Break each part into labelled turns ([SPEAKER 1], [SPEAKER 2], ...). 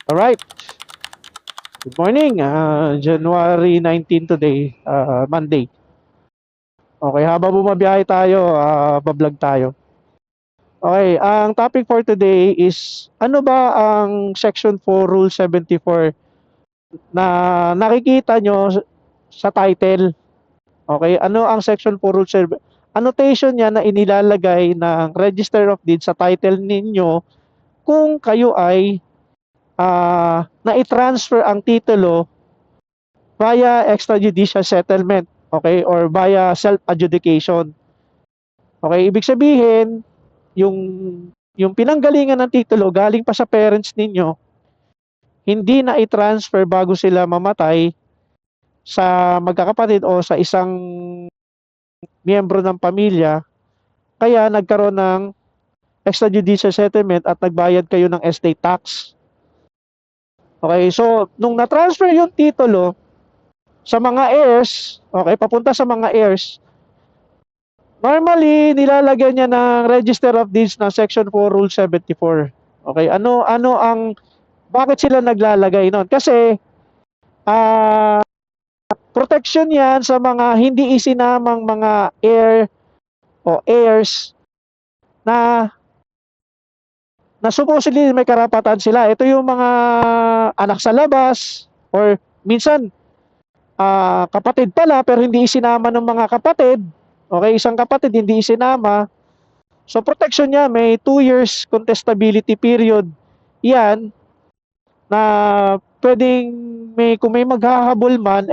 [SPEAKER 1] Alright, good morning. January 19 today, Monday. Okay, habang bumabiyahe tayo, bablog tayo. Okay, ang topic for today is ano ba ang Section 4 Rule 74 na nakikita nyo sa title? Okay, ano ang Section 4 Rule 7? Annotation niya na inilalagay ng Register of Deeds sa title ninyo kung kayo ay na-transfer ang titulo via extrajudicial settlement, okay, or via self-adjudication. Okay, ibig sabihin, yung yung pinanggalingan ng titulo galing pa sa parents ninyo, hindi na i-transfer bago sila mamatay sa magkakapatid o sa isang miyembro ng pamilya, kaya nagkaroon ng extrajudicial settlement at nagbayad kayo ng estate tax. Okay, so nung na-transfer yung titulo sa mga heirs, okay, papunta sa mga heirs, normally nilalagyan niya ng Register of Deeds ng Section 4 Rule 74. Okay, ano ang bakit sila naglalagay noon? Kasi protection 'yan sa mga hindi isinamang mga heir o heirs na supposedly may karapatan sila. Ito yung mga anak sa labas or minsan kapatid pala pero hindi isinama ng mga kapatid. Okay, isang kapatid hindi isinama. So protection niya may 2 years contestability period. Yan na pwedeng kung may maghahabol man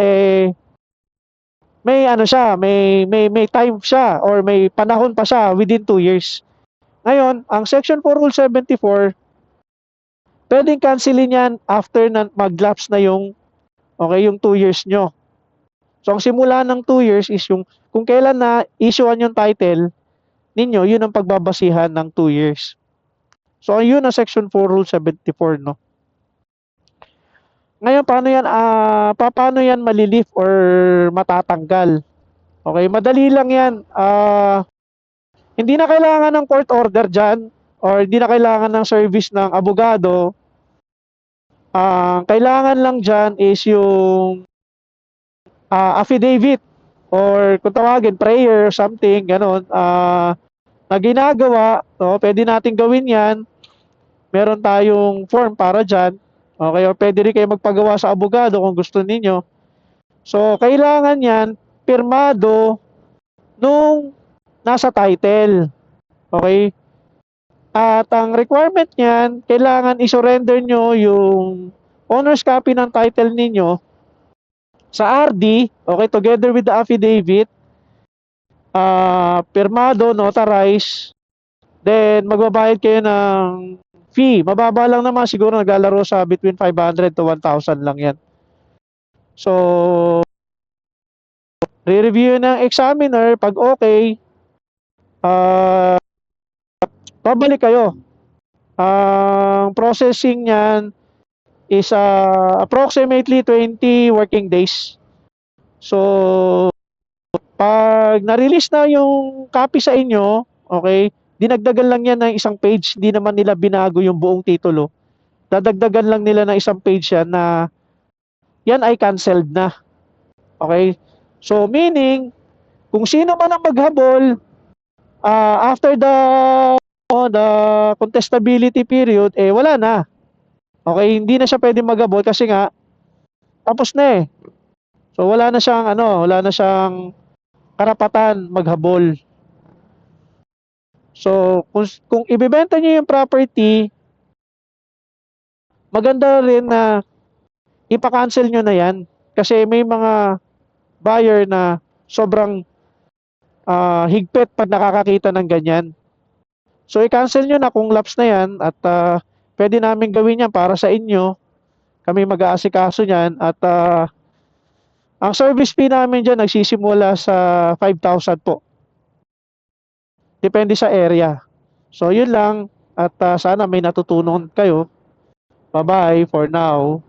[SPEAKER 1] may ano siya, may time siya or may panahon pa siya within 2 years. Ngayon, ang Section 4 Rule 74, pwedeng cancelin yan after na mag-lapse na yung okay, yung 2 years nyo. So ang simula ng 2 years is yung kung kailan na issuean yung title ninyo, yun ang pagbabasihan ng 2 years. So yun ang Section 4 Rule 74, no. Ngayon paano yan malilift or matatanggal? Okay, madali lang yan. Hindi na kailangan ng court order diyan or hindi na kailangan ng service ng abogado. Kailangan lang diyan is yung affidavit or kung tawagin prayer or something ganon na ginagawa, no? Pwede natin gawin 'yan. Meron tayong form para diyan. Okay, o pwede rin kayo magpagawa sa abogado kung gusto niyo. So kailangan 'yan pirmado nung nasa title. Okay? At ang requirement niyan, kailangan i-surrender nyo yung owner's copy ng title ninyo sa RD, okay, together with the affidavit, pirmado, notarized, then magbabayad kayo ng fee. Mababa lang naman, siguro naglalaro sa between 500 to 1,000 lang yan. So, re-review ng examiner, pag okay, babalik kayo. Ang processing niyan is approximately 20 working days. So, pag na-release na yung copy sa inyo, okay, dinagdagan lang yan ng isang page. Hindi naman nila binago yung buong titulo. Dadagdagan lang nila ng isang page yan na yan ay canceled na. Okay? So, meaning, kung sino man ang maghabol, after the contestability period, wala na. Okay, hindi na siya pwede maghabol kasi nga tapos na eh. So wala na siyang karapatan maghabol. So kung ibebenta niyo yung property, maganda rin na ipa-cancel niyo na 'yan kasi may mga buyer na sobrang higpit pag nakakakita ng ganyan. So i-cancel niyo na kung lapse na 'yan at pwede namin gawin 'yan para sa inyo. Kami mag-aasikaso niyan at ang service fee namin diyan nagsisimula sa 5,000 po. Depende sa area. So yun lang at sana may natutunan kayo. Bye-bye for now.